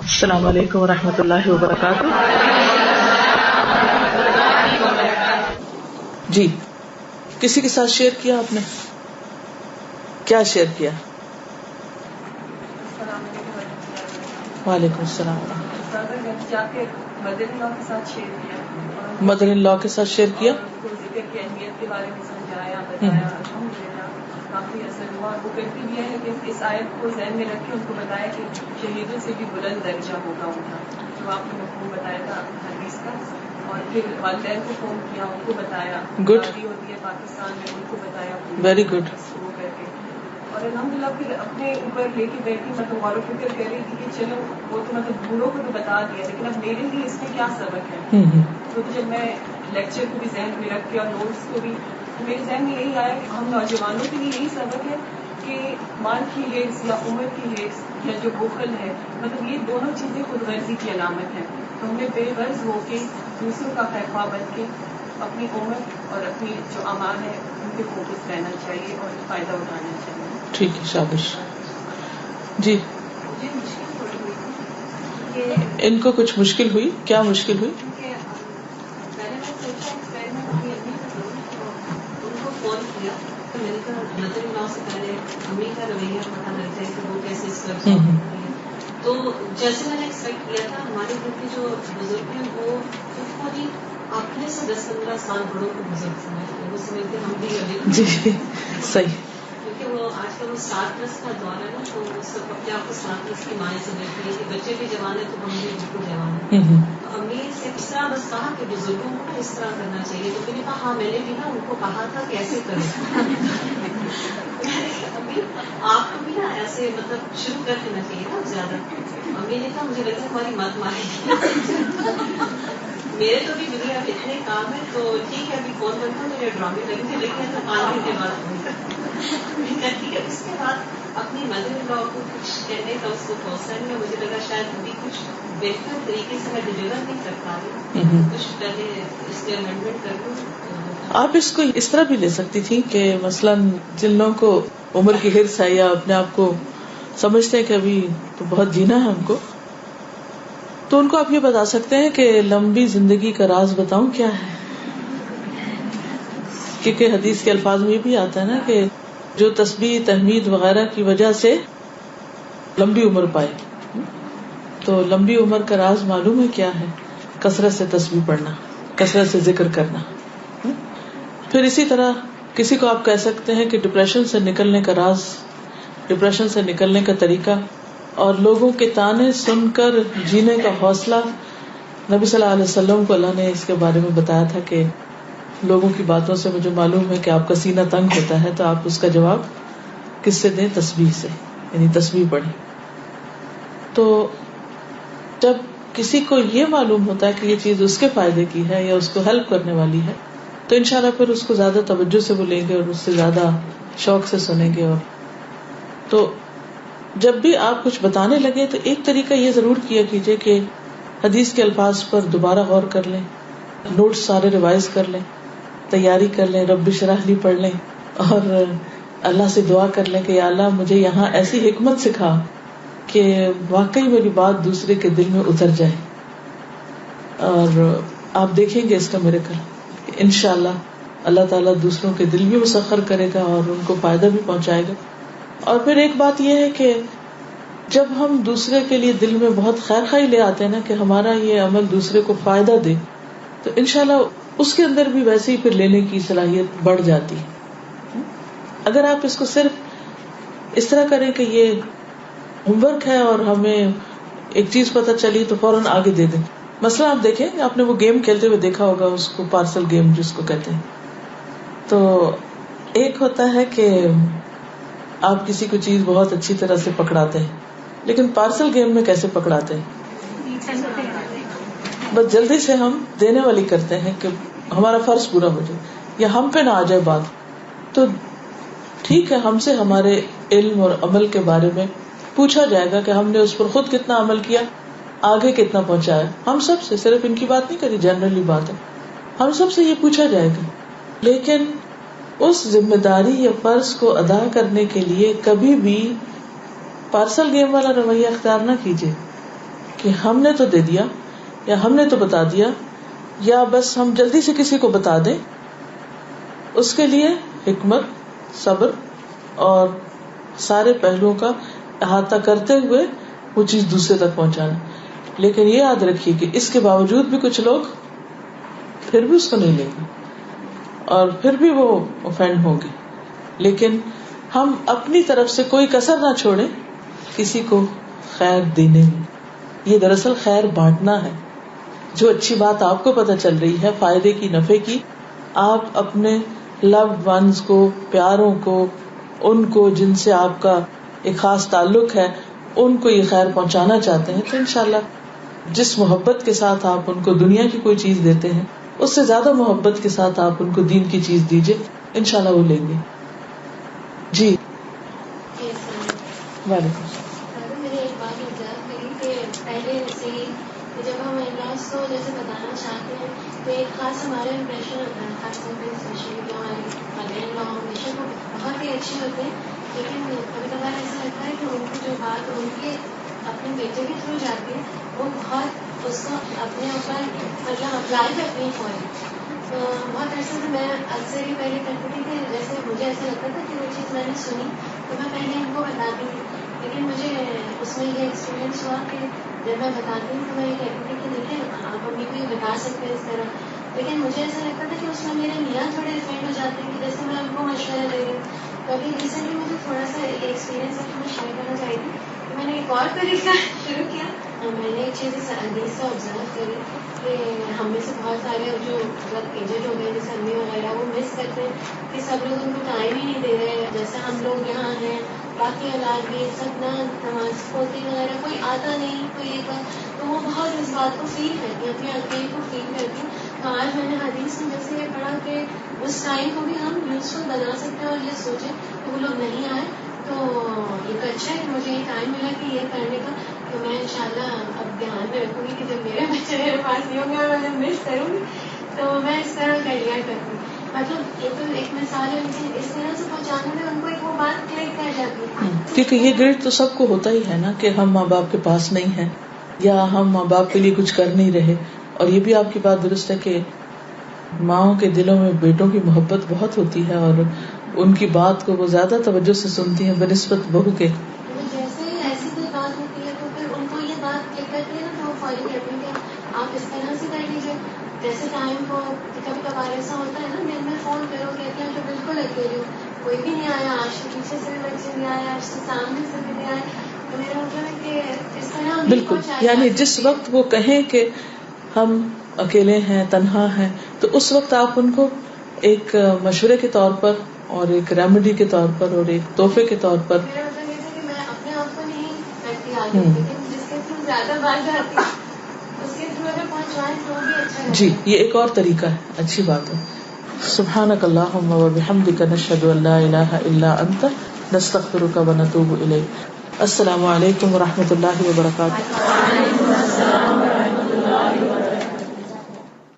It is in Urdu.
السلام علیکم ورحمۃ اللہ وبرکاتہ. جی کسی کے ساتھ شیئر کیا آپ نے؟ کیا شیئر کیا؟ وعلیکم السلام. مدر ان لا کے ساتھ شیئر کیا. ذکر کی اہمیت کے بارے میں سمجھایا بتایا, الحمدللہ کافی اثر ہوا. وہ کرتی بھی ہے کہ اس آیت کو ذہن میں رکھ کے ان کو بتایا کہ شہیدوں سے بھی بلند درجہ ہوگا ان کا, جو آپ نے مفہوم بتایا تھا حدیث کا. اور پھر والدین کو فون کیا, ان کو بتایا. گڈ. شادی ہوتی ہے پاکستان میں, ان کو بتایا. Very good. وہ کر کے اور الحمدللہ پھر اپنے اوپر لے کے بیٹھی, مطلب غور و فکر کر رہی تھی کہ چلو وہ تو مطلب بوڑھوں کو تو بتا دیا, لیکن اب میرے لیے اس میں کیا سبق ہے. تو جب میں لیکچر کو بھی ذہن میں رکھ کے اور نوٹس کو بھی, میرے ذہن میں یہی آیا کہ ہم نوجوانوں کے لیے یہی سبق ہے کہ مال کی حرص یا عمر کی حرص یا جو بخل ہے, مطلب یہ دونوں چیزیں خود غرضی کی علامت ہیں. تو ہمیں بے غرض ہو کے دوسروں کا خیرخواہ بن کے اپنی عمر اور اپنی جو امان ہے ان پہ فوکس رہنا چاہیے اور فائدہ اٹھانا چاہیے. ٹھیک ہے, شاباش. جی مجھے مشکل تھوڑی ہوئی تھی کہ ان کو کچھ مشکل ہوئی. کیا مشکل ہوئی؟ پہلے میں سوچا ایکسپیریمنٹ اپنی امی کا کروں, تو ان کو فون کیا تو مل کر مدر ان لا سے پہلے امی کا رویہ پتہ لگ جائے کہ وہ کیسے اس پر جواب کرتی ہے. تو جیسے میں نے ایکسپیکٹ کیا تھا, ہمارے گھر کے جو بزرگ ہیں وہ خود ہی اپنے سے 10-15 سال بڑوں کو بزرگ سمجھتے ہیں. وہ سمجھتے ہیں ہم بھی ابھی جی صحیح. کیونکہ وہ آج کل وہ 7+ کا دور ہے نا, تو اس وقت اپنے آپ کو 7+ کی مائیں سمجھتی ہے کہ بچے بھی جوان ہے تو ہم بھی بالکل جوان ہیں. امی سے اس طرح بس کہا کہ بزرگوں کو اس طرح کرنا چاہیے, تو میں نے کہا ہاں میں نے بھی نا ان کو کہا تھا کہ ایسے کرو. امی آپ کو بھی نا ایسے مطلب شروع کر دینا چاہیے نا زیادہ. امی نے کہا مجھے لگتا ہے ہماری مت مارے. میرے تو بھی دنیا میں اتنے کام ہے, تو ٹھیک ہے ابھی فون کرتا ہوں, میرے ڈرامے لگے تھے لیکن 5 گھنٹے بعد فون کرتی ہے. اس کے بعد اپنی مدر ان لا کو کچھ کہنے کا اس کو حوصلہ نہیں. مجھے لگا شاید ابھی کچھ بہتر طریقے سے میں ڈلیور نہیں کر پا رہی, کچھ پہلے اس کے امینڈمنٹ کر لوں. آپ اس کو اس طرح بھی لے سکتی تھی کہ مثلاً جن لوگوں کو عمر کی حرص ہے یا اپنے آپ کو سمجھتے ہیں کہ ابھی تو بہت جینا ہے ہم کو, تو ان کو آپ یہ بتا سکتے ہیں کہ لمبی زندگی کا راز بتاؤں کیا ہے. کیونکہ حدیث کے الفاظ میں بھی آتا ہے نا کہ جو تسبیح تحمید وغیرہ کی وجہ سے لمبی عمر پائے. تو لمبی عمر کا راز معلوم ہے کیا ہے؟ کثرت سے تسبیح پڑھنا, کثرت سے ذکر کرنا. پھر اسی طرح کسی کو آپ کہہ سکتے ہیں کہ ڈپریشن سے نکلنے کا راز, ڈپریشن سے نکلنے کا طریقہ اور لوگوں کے تانے سن کر جینے کا حوصلہ. نبی صلی اللہ علیہ وسلم کو اللہ نے اس کے بارے میں بتایا تھا کہ لوگوں کی باتوں سے مجھے معلوم ہے کہ آپ کا سینہ تنگ ہوتا ہے, تو آپ اس کا جواب کس سے دیں؟ تسبیح سے, یعنی تسبیح پڑھیں. تو جب کسی کو یہ معلوم ہوتا ہے کہ یہ چیز اس کے فائدے کی ہے یا اس کو ہیلپ کرنے والی ہے, تو انشاءاللہ پھر اس کو زیادہ توجہ سے وہ لیں گے اور اس سے زیادہ شوق سے سنیں گے. اور تو جب بھی آپ کچھ بتانے لگے تو ایک طریقہ یہ ضرور کیا کیجیے کہ حدیث کے الفاظ پر دوبارہ غور کر لیں, نوٹس سارے ریوائز کر لیں, تیاری کر لیں, رب اشرح لی پڑھ لیں اور اللہ سے دعا کر لیں کہ یا اللہ مجھے یہاں ایسی حکمت سکھا کہ واقعی میری بات دوسرے کے دل میں اتر جائے. اور آپ دیکھیں گے اس کا میریکل, انشاءاللہ اللہ تعالیٰ دوسروں کے دل بھی مسخر کرے گا اور ان کو فائدہ بھی پہنچائے گا. اور پھر ایک بات یہ ہے کہ جب ہم دوسرے کے لیے دل میں بہت خیر خواہی لے آتے ہیں نا کہ ہمارا یہ عمل دوسرے کو فائدہ دے, تو انشاءاللہ اس کے اندر بھی ویسے ہی پھر لینے کی صلاحیت بڑھ جاتی ہے. اگر آپ اس کو صرف اس طرح کریں کہ یہ ہوم ورک ہے اور ہمیں ایک چیز پتہ چلی تو فوراً آگے دے دیں. مثلا آپ دیکھیں, آپ نے وہ گیم کھیلتے ہوئے دیکھا ہوگا اس کو, پارسل گیم جس کو کہتے ہیں. تو ایک ہوتا ہے کہ آپ کسی کو چیز بہت اچھی طرح سے پکڑاتے ہیں, لیکن پارسل گیم میں کیسے پکڑاتے ہیں؟ بس جلدی سے ہم دینے والی کرتے ہیں کہ ہمارا فرض پورا ہو جائے یا ہم پہ نہ آ جائے بات. تو ٹھیک ہے, ہم سے ہمارے علم اور عمل کے بارے میں پوچھا جائے گا کہ ہم نے اس پر خود کتنا عمل کیا, آگے کتنا پہنچایا. ہم سب سے, صرف ان کی بات نہیں کری, جنرلی بات ہے, ہم سب سے یہ پوچھا جائے گا. لیکن اس ذمہ داری یا فرض کو ادا کرنے کے لیے کبھی بھی پارسل گیم والا رویہ اختیار نہ کیجیے کہ ہم نے تو دے دیا یا ہم نے تو بتا دیا یا بس ہم جلدی سے کسی کو بتا دیں. اس کے لیے حکمت، صبر اور سارے پہلوؤں کا احاطہ کرتے ہوئے وہ چیز دوسرے تک پہنچانا. لیکن یہ یاد رکھیے کہ اس کے باوجود بھی کچھ لوگ پھر بھی اس کو نہیں لیں گے اور پھر بھی وہ اوفینڈ ہوں گے. لیکن ہم اپنی طرف سے کوئی کسر نہ چھوڑیں کسی کو خیر دینے میں. یہ دراصل خیر بانٹنا ہے. جو اچھی بات آپ کو پتہ چل رہی ہے فائدے کی، نفع کی، آپ اپنے لوڈ ونز کو، پیاروں کو، ان کو جن سے آپ کا ایک خاص تعلق ہے، ان کو یہ خیر پہنچانا چاہتے ہیں تو انشاءاللہ جس محبت کے ساتھ آپ ان کو دنیا کی کوئی چیز دیتے ہیں اس سے زیادہ محبت کے ساتھ آپ ان کو دین کی چیز دیجیے، انشاءاللہ وہ لیں گے. جی وعلیکم السلام. میں نے ایک بات observe کری کہ پہلے سے ہی جب ہم ان-لاس کو جیسے بتانا چاہتے ہیں تو ایک خاص ہمارا امپریشن ہوتا ہے، خاص طور پہ اسپیشلی جو ہمارے مدر ان لا ہمیشہ وہ بہت ہی اچھے ہوتے ہیں، لیکن کبھی کبھار ایسا لگتا ہے کہ ان کی جو بات ان کے اپنے بیٹے کے تھرو جاتی ہے وہ بہت اس کو اپنے اوپر مطلب اپلائی کرتی ہیں فوراً. تو بہت عرصے سے میں اکثر ہی پہلے کرتی تھی کہ جیسے مجھے ایسا لگتا تھا کہ وہ چیز میں نے سنی تو میں پہلے ان کو بتاتی تھی، لیکن مجھے اس میں یہ ایکسپیرئنس ہوا کہ جب میں بتاتی ہوں تو میں یہ کہتی تھی کہ دیکھیں آپ امی کو یہ بتا سکتے ہیں اس طرح، لیکن مجھے ایسا لگتا تھا کہ اس میں میرے میاں تھوڑے افیکٹ ہو جاتے ہیں کہ جیسے میں ان کو مشورہ دے رہی ہوں. تو ابھی ریسنٹلی مجھے تھوڑا سا یہ ایکسپیرئنس ہے کہ میں شیئر کرنا چاہتی ہوں کہ میں نے ایک اور طریقہ شروع کیا. میں نے ایک چیز اس حدیث سے آبزرو کری کہ ہم میں سے بہت سارے جو مطلب ایجڈ ہو گئے جیسے امی وغیرہ وہ مس کرتے ہیں کہ سب لوگ ان کو ٹائم ہی نہیں دے رہے جیسے ہم لوگ یہاں ہیں، باقی اولاد بھی سب نہ نماز پڑھتی وغیرہ کوئی آتا نہیں کوئی ایک بات، تو وہ بہت اس بات کو فیل کرتی ہیں، اپنے اکیلے کو فیل کرتی ہیں. تو آج میں نے حدیث میں جیسے یہ پڑھا کہ اس ٹائم کو بھی ہم یوزفل بنا سکتے ہیں اور یہ سوچیں کہ وہ لوگ نہیں آئے تو یہ تو اچھا ہے مجھے یہ ٹائم ملا کہ یہ کرنے کا. تو میں انشاءاللہ اب دھیان میں رکھوں گی کہ جب میرے بچے میرے پاس نہیں ہوں گے اور میں انہیں مس کروں گی تو میں اس طرح کر لیا کروں. مطلب یہ تو ایک مثال ہے لیکن اس طرح سے پہنچانے میں ان کو ایک وہ بات کلک کر جاتی ہے. کیونکہ یہ گرڈ تو سب کو ہوتا ہی ہے نا کہ ہم ماں باپ کے پاس نہیں ہیں یا ہم ماں باپ کے لیے کچھ کر نہیں رہے. اور یہ بھی آپ کی بات درست ہے کہ ماؤں کے دلوں میں بیٹوں کی محبت بہت ہوتی ہے اور ان کی بات کو وہ زیادہ توجہ سے سنتی ہیں بنسبت بہو کے. جیسے ایسی کوئی بات ہوتی ہے تو پھر ان کو یہ بات کلک کرتی ہے نا تو وہ فالو کرتی ہے کہ آپ اس طرح سے کر لیجیے. جیسے ٹائم کو کبھی کبھار ایسا ہوتا ہے نا دن میں فون کرو کہتے ہیں تو بالکل اکیلے ہو کوئی بھی نہیں آیا، آج سے پیچھے سے بھی بچے نہیں آئے، آج سے سامنے سے بھی نہیں آئے. تو میرا مطلب ہے کہ اس طرح بالکل یعنی جس وقت وہ کہیں کہ ہم اکیلے ہیں تنہا ہیں تو اس وقت آپ ان کو ایک مشورے کے طور پر اور ایک ریمیڈی کے طور پر اور ایک تحفے کے طور پر میرا مطلب یہ تھا کہ میں اپنے آپ کو نہیں کرتی آگے لیکن جس کے تھرو زیادہ بات جاتی ہے اس کے تھرو اگر پہنچوائیں تو بھی اچھا ہے. جی یہ ایک اور طریقہ ہے، اچھی بات ہے. سبحانک اللہم وبحمدک نشہد ان لا الہ الا انت نستغفرک ونتوب الیک. السلام علیکم ورحمۃ اللہ وبرکاتہ.